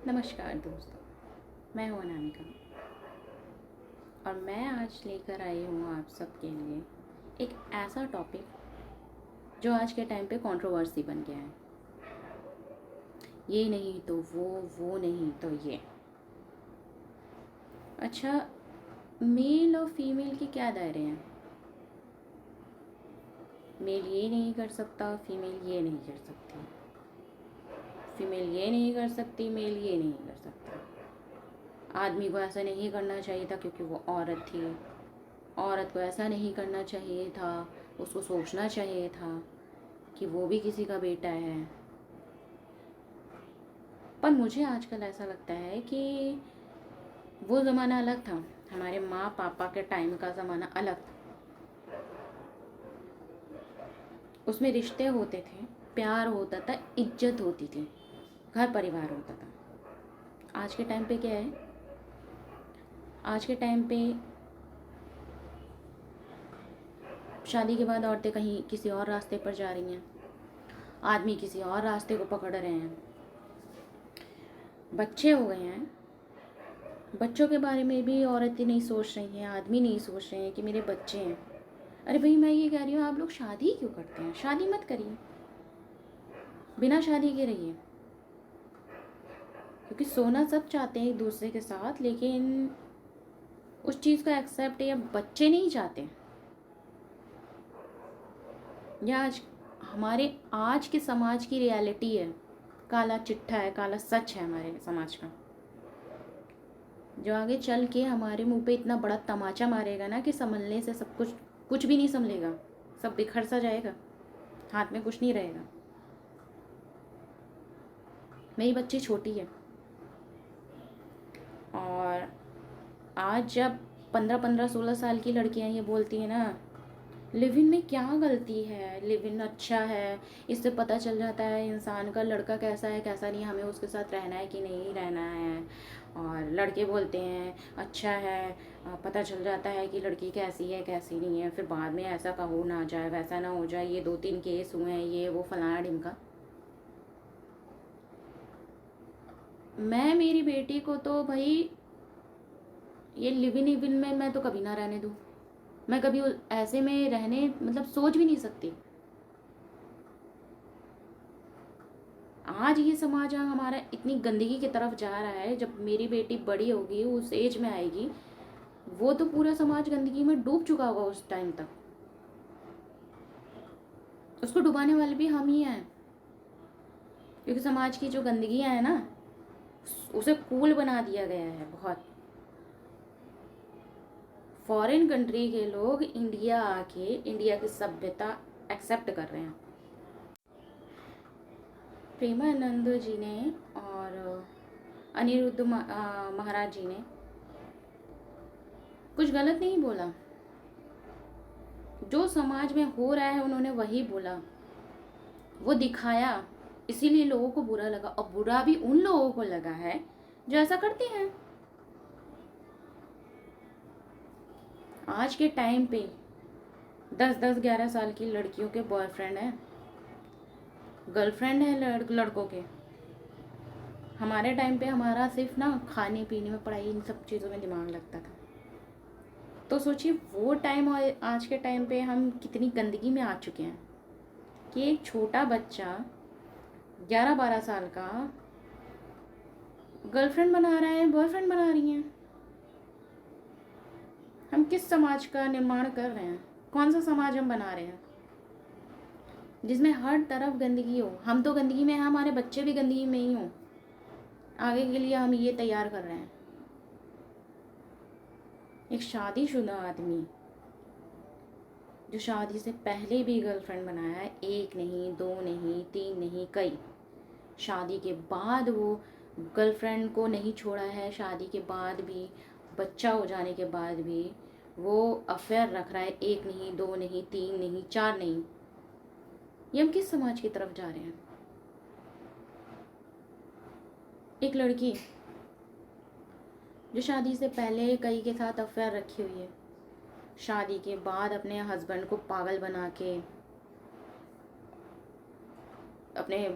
नमस्कार दोस्तों, मैं हूँ अनामिका और मैं आज लेकर आई हूँ आप सबके लिए एक ऐसा टॉपिक जो आज के टाइम पे कंट्रोवर्सी बन गया है। ये नहीं तो वो नहीं तो ये। अच्छा, मेल और फीमेल के क्या दायरे हैं? मेल ये नहीं कर सकता, फीमेल ये नहीं कर सकती, फीमेल ये नहीं कर सकती, मेल ये नहीं कर सकता। आदमी को ऐसा नहीं करना चाहिए था क्योंकि वो औरत थी, औरत को ऐसा नहीं करना चाहिए था, उसको सोचना चाहिए था कि वो भी किसी का बेटा है। पर मुझे आजकल ऐसा लगता है कि वो ज़माना अलग था, हमारे माँ पापा के टाइम का ज़माना अलग था। उसमें रिश्ते होते थे, प्यार होता था, इज्जत होती थी, घर परिवार होता था। आज के टाइम पे क्या है? आज के टाइम पे शादी के बाद औरतें कहीं किसी और रास्ते पर जा रही हैं, आदमी किसी और रास्ते को पकड़ रहे हैं। बच्चे हो गए हैं, बच्चों के बारे में भी औरतें नहीं सोच रही हैं, आदमी नहीं सोच रहे हैं कि मेरे बच्चे हैं। अरे भाई, मैं ये कह रही हूँ, आप लोग शादी क्यों करते हैं? शादी मत करिए, बिना शादी के रहिए। क्योंकि सोना सब चाहते हैं एक दूसरे के साथ, लेकिन उस चीज़ को एक्सेप्ट या बच्चे नहीं चाहते। या आज हमारे आज के समाज की रियलिटी है, काला चिट्ठा है, काला सच है हमारे समाज का, जो आगे चल के हमारे मुंह पे इतना बड़ा तमाचा मारेगा ना कि संभलने से सब कुछ भी नहीं संभलेगा, सब बिखर सा जाएगा, हाथ में कुछ नहीं रहेगा। मेरी बच्ची छोटी है और आज जब 15-15 16 साल की लड़कियां ये बोलती हैं ना, लिव इन में क्या गलती है, लिव इन अच्छा है, इससे पता चल जाता है इंसान का लड़का कैसा है कैसा नहीं, हमें उसके साथ रहना है कि नहीं रहना है। और लड़के बोलते हैं अच्छा है, पता चल जाता है कि लड़की कैसी है कैसी नहीं है, फिर बाद में ऐसा का हो ना जाए, वैसा ना हो जाए, ये 2-3 केस हुए हैं, ये वो फलाना ढिमका। मैं मेरी बेटी को तो भाई ये लिव इन इविन में मैं तो कभी ना रहने दूँ। मैं कभी ऐसे में रहने मतलब सोच भी नहीं सकती। आज ये समाज हमारा इतनी गंदगी की तरफ जा रहा है, जब मेरी बेटी बड़ी होगी, उस एज में आएगी, वो तो पूरा समाज गंदगी में डूब चुका होगा उस टाइम तक। उसको डुबाने वाले भी हम ही हैं, क्योंकि समाज की जो गंदगियाँ है ना, उसे कूल बना दिया गया है बहुत। फॉरेन कंट्री के लोग इंडिया आके इंडिया की सभ्यता एक्सेप्ट कर रहे हैं। प्रेमानंद जी ने और अनिरुद्ध महाराज जी ने कुछ गलत नहीं बोला, जो समाज में हो रहा है उन्होंने वही बोला, वो दिखाया, इसीलिए लोगों को बुरा लगा। और बुरा भी उन लोगों को लगा है जो ऐसा करते हैं। आज के टाइम पे 10-10 11 साल की लड़कियों के बॉयफ्रेंड हैं, गर्लफ्रेंड है लड़कों के। हमारे टाइम पे हमारा सिर्फ ना खाने पीने में, पढ़ाई, इन सब चीज़ों में दिमाग लगता था। तो सोचिए वो टाइम और आज के टाइम पे हम कितनी गंदगी में आ चुके हैं कि एक छोटा बच्चा 11-12 साल का गर्लफ्रेंड बना रहा है, बॉयफ्रेंड बना रही हैं। हम किस समाज का निर्माण कर रहे हैं? कौन सा समाज हम बना रहे हैं जिसमें हर तरफ गंदगी हो? हम तो गंदगी में हैं, हमारे बच्चे भी गंदगी में ही हों, आगे के लिए हम ये तैयार कर रहे हैं। एक शादीशुदा आदमी जो शादी से पहले भी गर्लफ्रेंड बनाया है, एक नहीं, दो नहीं, तीन नहीं, कई। शादी के बाद वो गर्लफ्रेंड को नहीं छोड़ा है, शादी के बाद भी, बच्चा हो जाने के बाद भी वो अफेयर रख रहा है, एक नहीं, दो नहीं, तीन नहीं, चार नहीं। ये हम किस समाज की तरफ जा रहे हैं? एक लड़की जो शादी से पहले कई के साथ अफेयर रखी हुई है, शादी के बाद अपने हस्बैंड को पागल बना के, अपने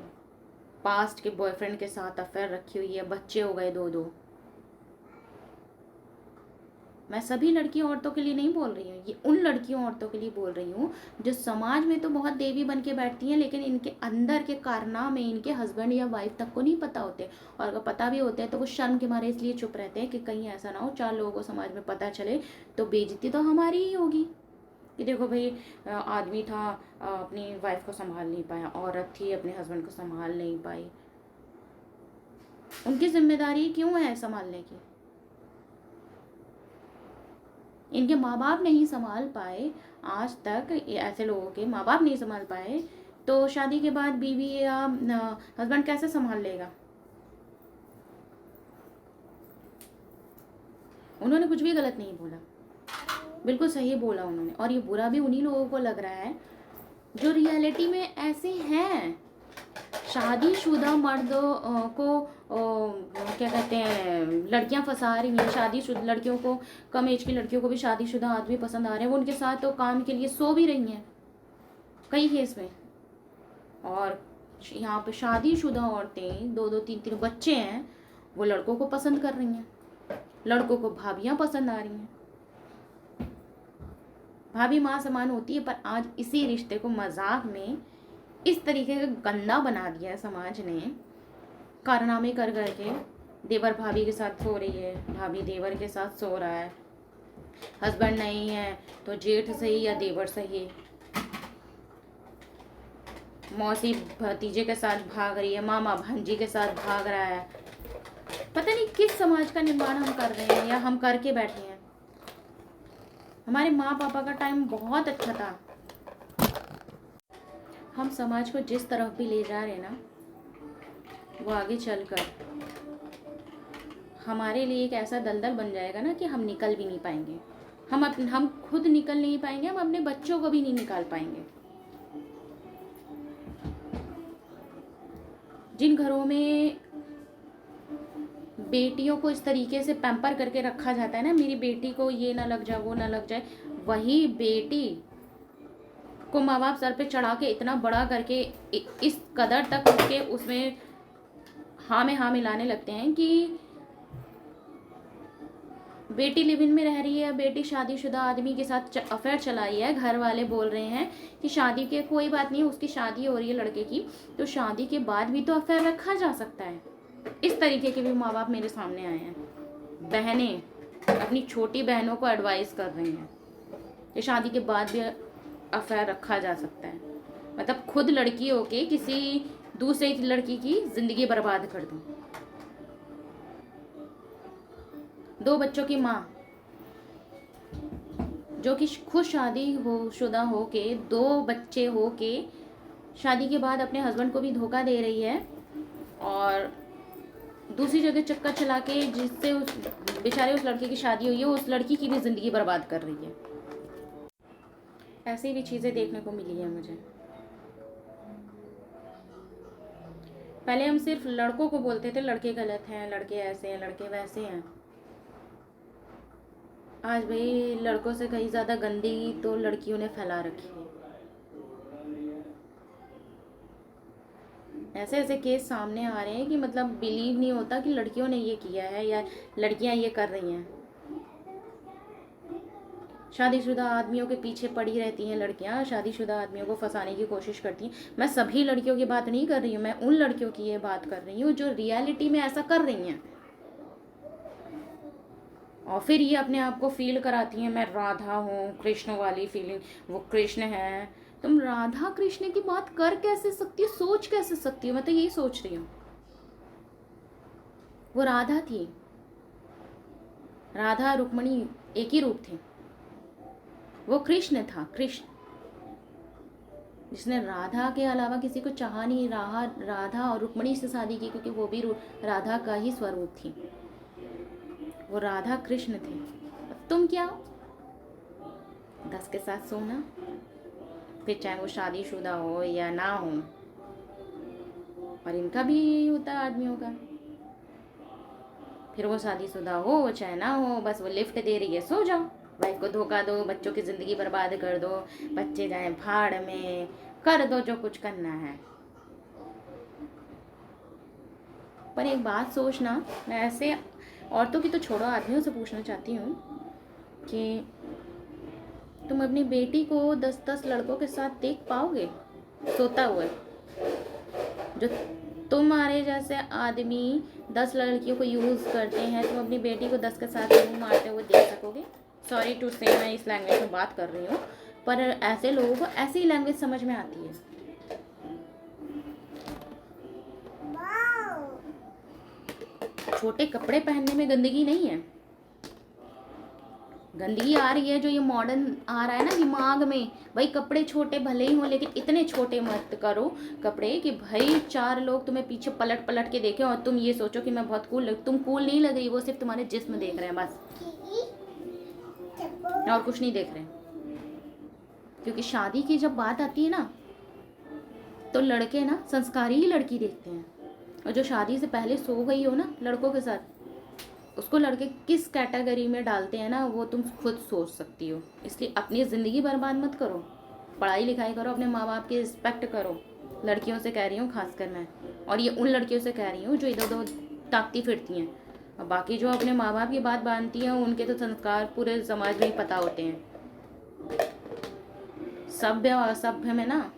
पास्ट के बॉयफ्रेंड के साथ अफेयर रखी हुई है, बच्चे हो गए 2-2। मैं सभी लड़की औरतों के लिए नहीं बोल रही हूँ, ये उन लड़कियों औरतों के लिए बोल रही हूँ जो समाज में तो बहुत देवी बन के बैठती हैं, लेकिन इनके अंदर के कारनामे इनके हस्बैंड या वाइफ तक को नहीं पता होते, और अगर पता भी होते हैं तो वो शर्म के मारे इसलिए चुप रहते हैं कि कहीं ऐसा ना हो 4 लोगों को समाज में पता चले तो बेइज्जती तो हमारी ही होगी कि देखो भाई आदमी था, अपनी वाइफ को संभाल नहीं पाया, औरत थी अपने हस्बैंड को संभाल नहीं पाई। उनकी जिम्मेदारी क्यों है संभालने की? इनके माँ बाप नहीं संभाल पाए, आज तक ऐसे लोगों के माँ बाप नहीं संभाल पाए, तो शादी के बाद बीवी या हस्बैंड कैसे संभाल लेगा? उन्होंने कुछ भी गलत नहीं बोला, बिल्कुल सही बोला उन्होंने, और ये बुरा भी उन्हीं लोगों को लग रहा है जो रियलिटी में ऐसे हैं। शादीशुदा मर्द को क्या कहते हैं, लड़कियां फंसा रही हैं, शादीशुदा लड़कियों को, कम एज की लड़कियों को भी शादीशुदा आदमी पसंद आ रहे हैं, वो उनके साथ तो काम के लिए सो भी रही हैं कई केस में। और यहाँ पे शादीशुदा औरतें 2-2 3-3 बच्चे हैं, वो लड़कों को पसंद कर रही हैं, लड़कों को भाभियाँ पसंद आ रही हैं। भाभी माँ समान होती है, पर आज इसी रिश्ते को मजाक में इस तरीके का गंदा बना दिया है समाज ने, कारनामे कर करके। देवर भाभी के साथ सो रही है, भाभी देवर के साथ सो रहा है, हस्बैंड नहीं है तो जेठ सही या देवर सही, मौसी भतीजे के साथ भाग रही है, मामा भांजी के साथ भाग रहा है। पता नहीं किस समाज का निर्माण हम कर रहे हैं या हम करके बैठे हैं। हमारे माँ पापा का टाइम बहुत अच्छा था। हम समाज को जिस तरफ भी ले जा रहे हैं ना, वो आगे चलकर हमारे लिए एक ऐसा दलदल बन जाएगा ना कि हम निकल भी नहीं पाएंगे। हम खुद निकल नहीं पाएंगे, हम अपने बच्चों को भी नहीं निकाल पाएंगे। जिन घरों में बेटियों को इस तरीके से पैम्पर करके रखा जाता है ना, मेरी बेटी को ये ना लग जाए वो ना लग जाए, वही बेटी को माँ बाप सर पे चढ़ा के इतना बड़ा करके इस कदर तक उसके उसमें हाँ में हाँ मिलाने लगते हैं कि बेटी लिव इन में रह रही है, बेटी शादीशुदा आदमी के साथ अफेयर चलाई है, घर वाले बोल रहे हैं कि शादी के कोई बात नहीं, उसकी शादी हो रही है लड़के की, तो शादी के बाद भी तो अफेयर रखा जा सकता है। इस तरीके के भी माँ बाप मेरे सामने आए हैं। बहनें अपनी छोटी बहनों को एडवाइस कर रही हैं कि शादी के बाद भी अफेयर रखा जा सकता है। मतलब खुद लड़की होके किसी दूसरे लड़की की जिंदगी बर्बाद कर दूं। 2 बच्चों की माँ जो कि खुद शुदा हो के 2 बच्चे हो के शादी के बाद अपने हस्बैंड को भी धोखा दे रही है, और दूसरी जगह चक्कर चला के जिससे उस बेचारे उस लड़के की शादी हुई है, उस लड़की की भी जिंदगी बर्बाद कर रही है। ऐसी भी चीज़ें देखने को मिली है मुझे। पहले हम सिर्फ लड़कों को बोलते थे लड़के गलत हैं, लड़के ऐसे हैं, लड़के वैसे हैं। आज भाई लड़कों से कहीं ज़्यादा गंदगी तो लड़कियों ने फैला रखी है। ऐसे ऐसे केस सामने आ रहे हैं कि मतलब बिलीव नहीं होता कि लड़कियों ने ये किया है या लड़कियां ये कर रही हैं। शादीशुदा आदमियों के पीछे पड़ी रहती हैं लड़कियां, शादीशुदा आदमियों को फंसाने की कोशिश करती हैं। मैं सभी लड़कियों की बात नहीं कर रही हूँ, मैं उन लड़कियों की ये बात कर रही हूँ जो रियलिटी में ऐसा कर रही हैं, और फिर ये अपने आप को फील कराती हैं मैं राधा हूँ, कृष्ण वाली फीलिंग, वो कृष्ण है। तुम राधा कृष्ण की बात कर कैसे सकती हो, सोच कैसे सकती हो? मैं तो यही सोच रही हूँ। वो राधा थी, राधा रुक्मणी एक ही रूप थे। वो कृष्ण था, कृष्ण जिसने राधा के अलावा किसी को चाहा नहीं, राधा और रुक्मणी से शादी की क्योंकि वो भी राधा का ही स्वरूप थी। वो राधा कृष्ण थे। तुम क्या 10 के साथ सोना, फिर चाहे वो शादीशुदा हो या ना हो, और इनका भी यही होता है आदमियों का। फिर वो शादीशुदा हो चाहे ना हो, बस वो लिफ्ट दे रही है सो जाओ, वाइफ को धोखा दो, बच्चों की ज़िंदगी बर्बाद कर दो, बच्चे जाएं भाड़ में, कर दो जो कुछ करना है। पर एक बात सोचना, मैं ऐसे औरतों की तो छोड़ो, आदमियों से पूछना चाहती हूँ कि तुम अपनी बेटी को 10-10 लड़कों के साथ देख पाओगे सोता हुए? जो तुम्हारे जैसे आदमी 10 लड़कियों को यूज़ करते हैं, तुम अपनी बेटी को 10 के साथ मुँह मारते हुए देख सकोगे? सॉरी टू से मैं इस लैंग्वेज में बात कर रही हूँ, पर ऐसे लोगों को ऐसी लैंग्वेज समझ में आती है। छोटे कपड़े पहनने में गंदगी नहीं है। गंदगी आ रही है जो ये मॉडर्न आ रहा है ना दिमाग में, भाई कपड़े छोटे भले ही हों लेकिन इतने छोटे मत करो कपड़े कि भाई 4 लोग तुम्हें पीछे पलट पलट के देखें और तुम ये सोचो कि मैं बहुत कूल तुम कूल नहीं लग रही, वो सिर्फ तुम्हारे जिस्म देख रहे हैं बस, और कुछ नहीं देख रहे। क्योंकि शादी की जब बात आती है ना तो लड़के ना संस्कारी ही लड़की देखते हैं, और जो शादी से पहले सो गई हो ना लड़कों के साथ, उसको लड़के किस कैटेगरी में डालते हैं ना वो तुम खुद सोच सकती हो। इसलिए अपनी ज़िंदगी बर्बाद मत करो, पढ़ाई लिखाई करो, अपने माँ बाप की रिस्पेक्ट करो। लड़कियों से कह रही हूँ खासकर मैं, और ये उन लड़कियों से कह रही हूँ जो इधर उधर ताकती फिरती हैं, और बाकी जो अपने माँ बाप की बात बांधती हैं उनके तो संस्कार पूरे समाज में ही पता होते हैं। सभ्य और असभ्य में ना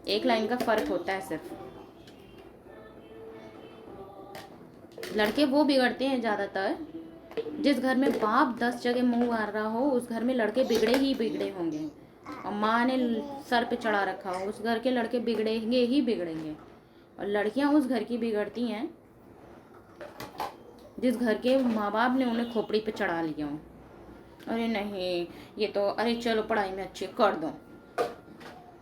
एक लाइन का फ़र्क होता है सिर्फ। लड़के वो बिगड़ते हैं ज़्यादातर जिस घर में बाप 10 जगह मुंह मार रहा हो, उस घर में लड़के बिगड़े ही बिगड़े होंगे, और माँ ने सर पे चढ़ा रखा हो उस घर के लड़के बिगड़ेंगे ही बिगड़ेंगे। और लड़कियां उस घर की बिगड़ती हैं जिस घर के माँ बाप ने उन्हें खोपड़ी पे चढ़ा लिया हो। अरे नहीं ये तो, अरे चलो पढ़ाई में अच्छी कर दो,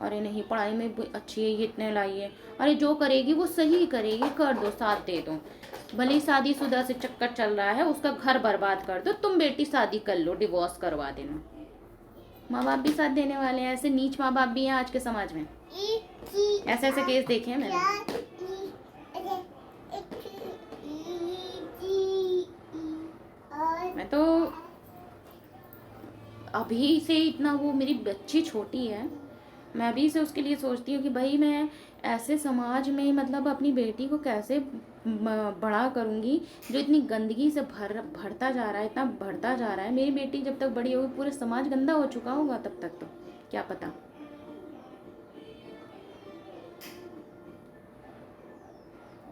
अरे नहीं पढ़ाई में अच्छी है ये इतने लाइए, अरे जो करेगी वो सही करेगी, कर दो साथ दे दो। भले ही शादीशुदा से चक्कर चल रहा है उसका घर बर्बाद कर दो, तुम बेटी शादी कर लो, डिवोर्स करवा देना। माँ बाप भी साथ देने वाले हैं, ऐसे नीच माँ बाप भी हैं आज के समाज में, ऐसे ऐसे केस देखे हैं मैंने। मैं तो अभी से इतना, वो मेरी बच्ची छोटी है, मैं अभी से उसके लिए सोचती हूँ कि भाई मैं ऐसे समाज में मतलब अपनी बेटी को कैसे बड़ा करूँगी जो इतनी गंदगी से भरता जा रहा है, इतना बढ़ता जा रहा है। मेरी बेटी जब तक बड़ी होगी पूरे समाज गंदा हो चुका होगा तब तक तो क्या पता।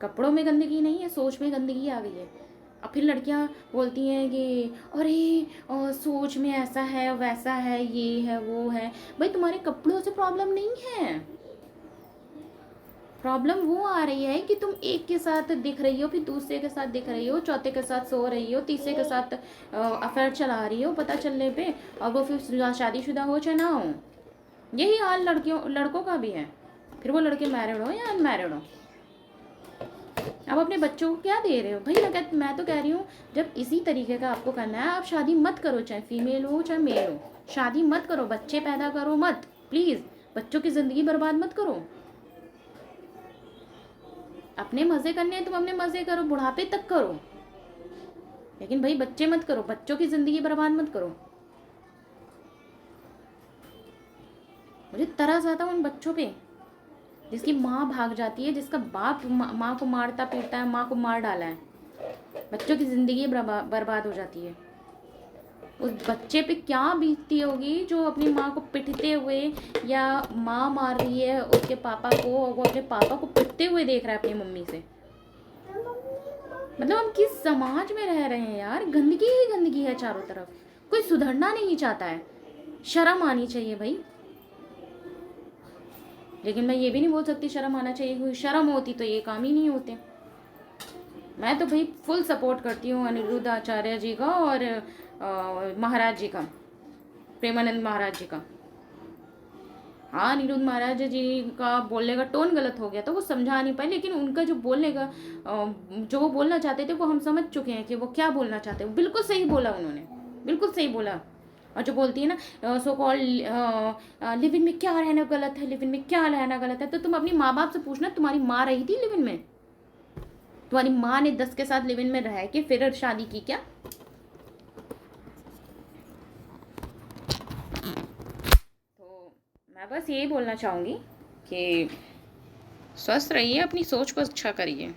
कपड़ों में गंदगी नहीं है, सोच में गंदगी आ गई है। अब फिर लड़कियां बोलती हैं कि अरे सोच में ऐसा है वैसा है ये है वो है। भाई तुम्हारे कपड़ों से प्रॉब्लम नहीं है, प्रॉब्लम वो आ रही है कि तुम एक के साथ दिख रही हो, फिर दूसरे के साथ दिख रही हो, चौथे के साथ सो रही हो, तीसरे के साथ अफेयर चला रही हो पता चलने पे, और वो फिर शादीशुदा हो चाहे ना हो। यही हाल लड़कों का भी है, फिर वो लड़के मैरिड हो या अनमैरिड हो। अब अपने बच्चों को क्या दे रहे हो भाई? मैं तो कह रही हूँ जब इसी तरीके का आपको करना है आप शादी मत करो, चाहे फीमेल हो चाहे मेल हो, शादी मत करो, बच्चे पैदा करो मत, प्लीज़ बच्चों की ज़िंदगी बर्बाद मत करो। अपने मज़े करने हैं तुम अपने मज़े करो, बुढ़ापे तक करो, लेकिन भाई बच्चे मत करो, बच्चों की ज़िंदगी बर्बाद मत करो। मुझे तरस आता है उन बच्चों पे जिसकी माँ भाग जाती है, जिसका बाप माँ को मारता पीटता है, माँ को मार डाला है, बच्चों की ज़िंदगी बर्बाद हो जाती है। उस बच्चे पे क्या बीतती होगी जो अपनी माँ को पिटते हुए, या माँ मार रही है उसके पापा को और वो अपने पापा को पिटते हुए देख रहा है अपनी मम्मी से। मतलब हम किस समाज में रह रहे हैं यार, गंदगी ही गंदगी है चारों तरफ, कोई सुधरना नहीं चाहता है। शर्म आनी चाहिए भाई। लेकिन मैं ये भी नहीं बोल सकती शर्म आना चाहिए, क्योंकि शर्म होती तो ये काम ही नहीं होते। मैं तो भाई फुल सपोर्ट करती हूँ अनिरुद्ध आचार्य जी का और महाराज जी का, प्रेमानंद महाराज जी का। हाँ अनिरुद्ध महाराज जी का बोलने का टोन गलत हो गया तो वो समझा नहीं पाए, लेकिन उनका जो बोलने का जो वो बोलना चाहते थे वो हम समझ चुके हैं कि वो क्या बोलना चाहते हैं। बिल्कुल सही बोला उन्होंने, बिल्कुल सही बोला। और जो बोलती है ना सो कॉल लिव इन में क्या रहना गलत है, लिव इन में क्या रहना गलत है, तो तुम अपनी माँ बाप से पूछना तुम्हारी माँ रही थी लिव इन में? तुम्हारी माँ ने 10 के साथ लिव इन में रह के फिर शादी की क्या? तो मैं बस यही बोलना चाहूँगी कि स्वस्थ रहिए, अपनी सोच को अच्छा करिए।